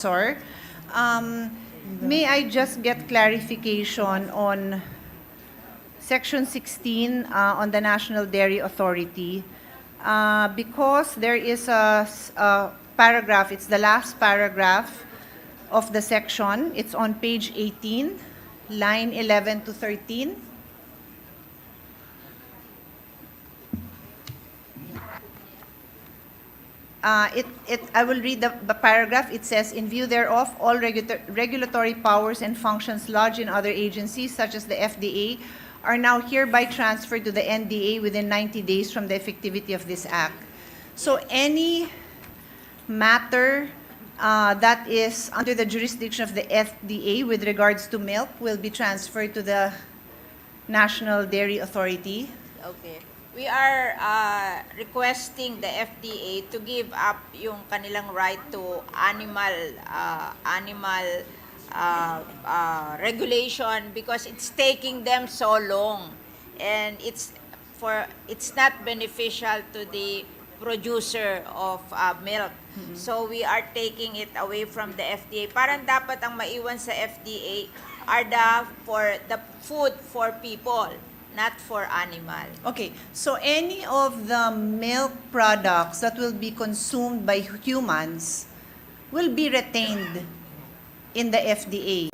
Sir. May I just get clarification on Section 16 on the National Dairy Authority? Because there is a paragraph, it's the last paragraph of the section. It's on page 18, line 11 to 13. I will read the paragraph. It says, in view thereof, all regulatory powers and functions lodged in other agencies, such as the FDA, are now hereby transferred to the NDA within 90 days from the effectivity of this act. So any matter that is under the jurisdiction of the FDA with regards to milk will be transferred to the National Dairy Authority. Okay. We are requesting the FDA to give up yung kanilang right to animal regulation because it's taking them so long, and it's not beneficial to the producer of milk. Mm-hmm. So we are taking it away from the FDA. Parang dapat ang maiwan sa FDA are the food for people, not for animal. Okay, so any of the milk products that will be consumed by humans will be retained in the FDA.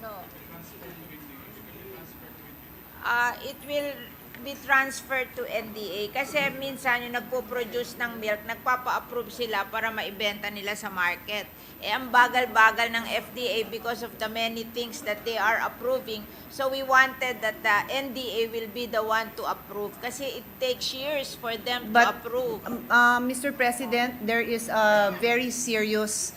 No. It will be transferred to NDA kasi minsan yung nagpo-produce ng milk, nagpapa-approve sila para maibenta nila sa market. Ang bagal-bagal ng FDA because of the many things that they are approving. So we wanted that the NDA will be the one to approve kasi it takes years for them to approve. Mr. President, there is a very serious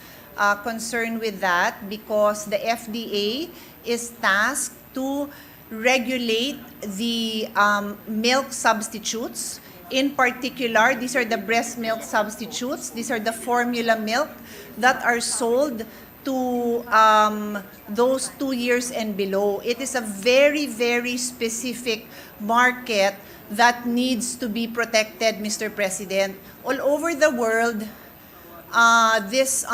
concern with that because the FDA is tasked to regulate the milk substitutes. In particular, these are the breast milk substitutes. These are the formula milk that are sold to those 2 years and below. It is a very, very specific market that needs to be protected, Mr. President. All over the world, this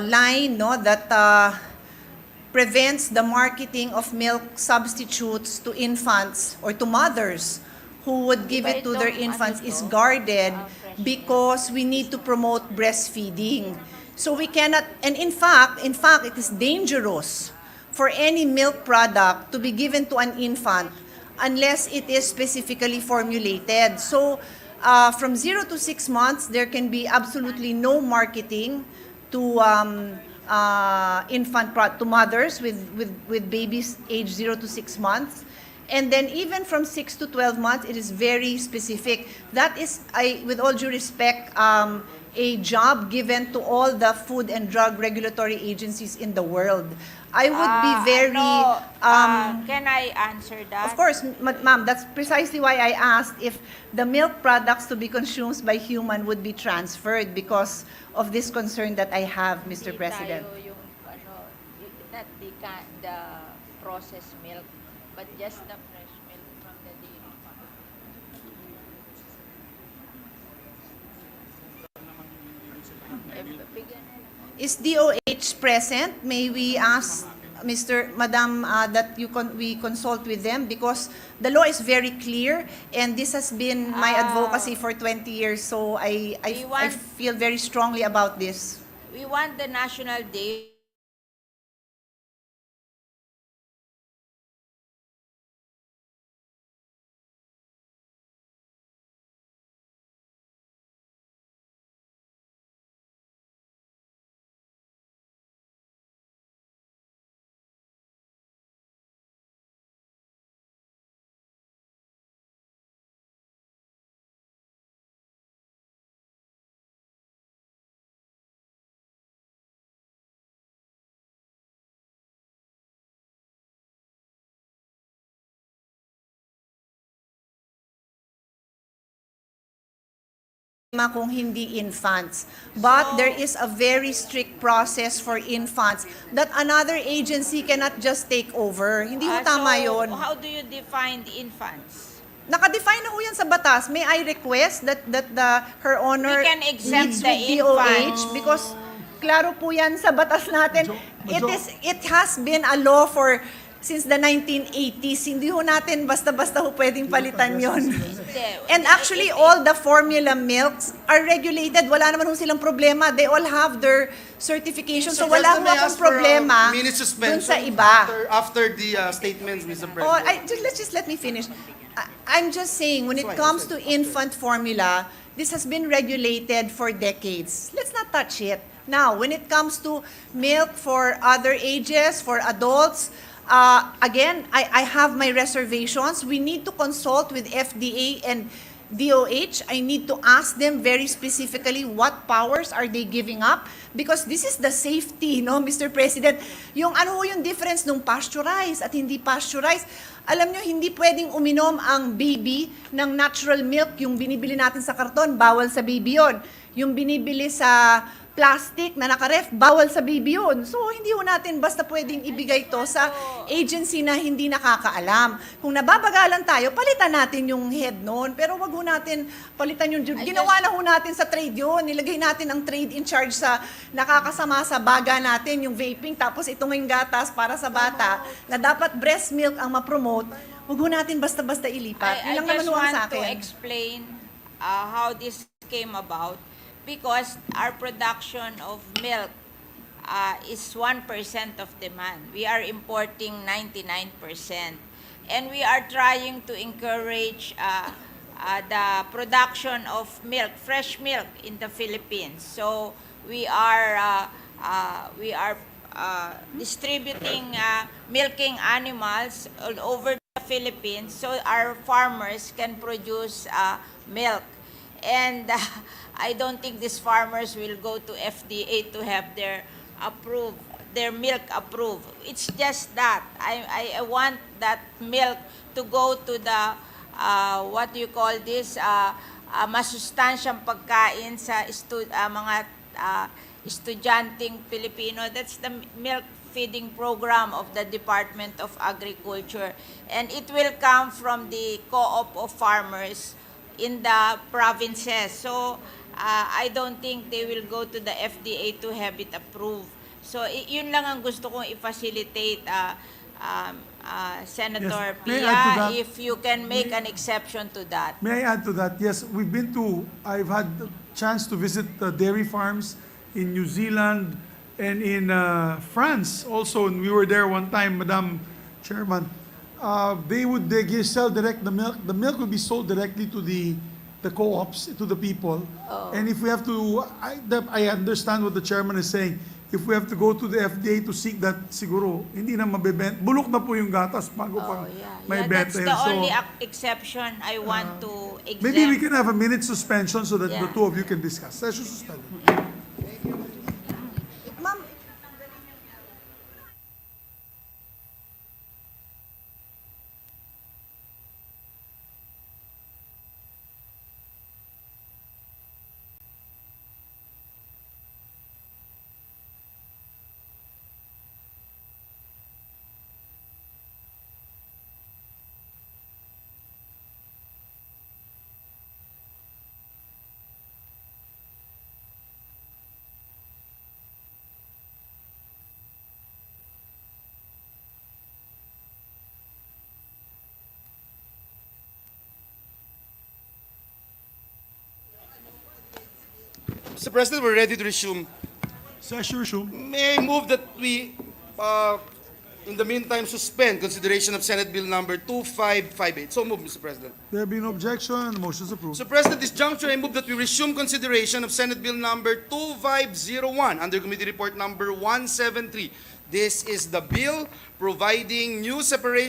line that prevents the marketing of milk substitutes to infants or to mothers who would give it to their infants is guarded because we need to promote breastfeeding. So we cannot, and in fact, it is dangerous for any milk product to be given to an infant unless it is specifically formulated. So from 0 to 6 months, there can be absolutely no marketing to to mothers with babies age 0 to 6 months. And then even from 6 to 12 months, it is very specific. That is, with all due respect, a job given to all the food and drug regulatory agencies in the world. I would be very... can I answer that? Of course, ma'am, that's precisely why I asked if the milk products to be consumed by human would be transferred because of this concern that I have, Mr. President. Not the processed milk, but just the fresh milk from the dairy farm. Is DOH present? May we ask Madam, that we consult with them because the law is very clear and this has been my advocacy for 20 years. So I feel very strongly about this. We want the National Day kung hindi infants. But there is a very strict process for infants that another agency cannot just take over. Hindi ho tama yun. How do you define the infants? Nakadefine na ho yan sa batas. May I request that Her Honor We can exempt meets the with DOH infant. because klaro po yan sa batas natin. Medyo- It has been a law for since the 1980s. Hindi ho natin basta-basta ho pwedeng palitan yon. And actually, all the formula milks are regulated. Wala naman ho silang problema. They all have their certification. So wala ho President, may I akong ask for a problema minute dun suspension sa iba. After the statements, Mr. President. Oh, just let me finish. I'm just saying, when it comes to infant formula, this has been regulated for decades. Let's not touch it. Now, when it comes to milk for other ages, for adults, again, I have my reservations. We need to consult with FDA and DOH. I need to ask them very specifically what powers are they giving up, because this is the safety, no, Mr. President. Yung ano yung difference nung pasteurized at hindi pasteurized. Alam nyo, hindi pwedeng uminom ang baby ng natural milk. Yung binibili natin sa karton, bawal sa baby yon. Yung binibili sa plastic na nakaref, bawal sa baby yun. So, hindi ho natin basta pwedeng ibigay to sa agency na hindi nakakaalam. Kung nababagalan tayo, palitan natin yung head noon. Pero wag ho natin palitan yung... Ginawa na ho natin sa trade yun. Nilagay natin ang trade in charge sa nakakasama sa baga natin, yung vaping. Tapos ito ngayong gatas para sa bata, na dapat breast milk ang ma-promote. Wag ho natin basta-basta ilipat. I Yun lang just naman ho ang want sa to akin. explain how this came about, because our production of milk is 1% of demand. We are importing 99%. And we are trying to encourage the production of milk, fresh milk in the Philippines. So we are distributing milking animals all over the Philippines so our farmers can produce milk. And I don't think these farmers will go to FDA to have their milk approved. It's just that I want that milk to go to the what do you call this, masustansyang pagkain sa mga estudyanteng Pilipino. That's the milk feeding program of the Department of Agriculture, and it will come from the co-op of farmers in the provinces. So I don't think they will go to the FDA to have it approved. So yun lang ang gusto kong i-facilitate, Senator Yes. May I add to Pia, that? if you can make an exception to that. May I add to that? Yes, I've had the chance to visit dairy farms in New Zealand and in France also. And we were there one time, Madam Chairman. They sell direct the milk. The milk will be sold directly to the co-ops, to the people. And if we have to, I understand what the chairman is saying. If we have to go to the FDA to seek that, siguro, hindi na mabebenta. Bulok na po yung gatas bago pang may That's benta. the only exception I want to exempt. Maybe we can have a minute suspension so that the Yeah. two of you can discuss. Session suspended. Ma'am, Mr. President, we're ready to resume. Session resumed. May I move that we, in the meantime, suspend consideration of Senate Bill number 2558. So move, Mr. President. There being no objection, the motion is approved. Mr. President, this juncture, I move that we resume consideration of Senate Bill number 2501 under Committee Report number 173. This is the bill providing new separation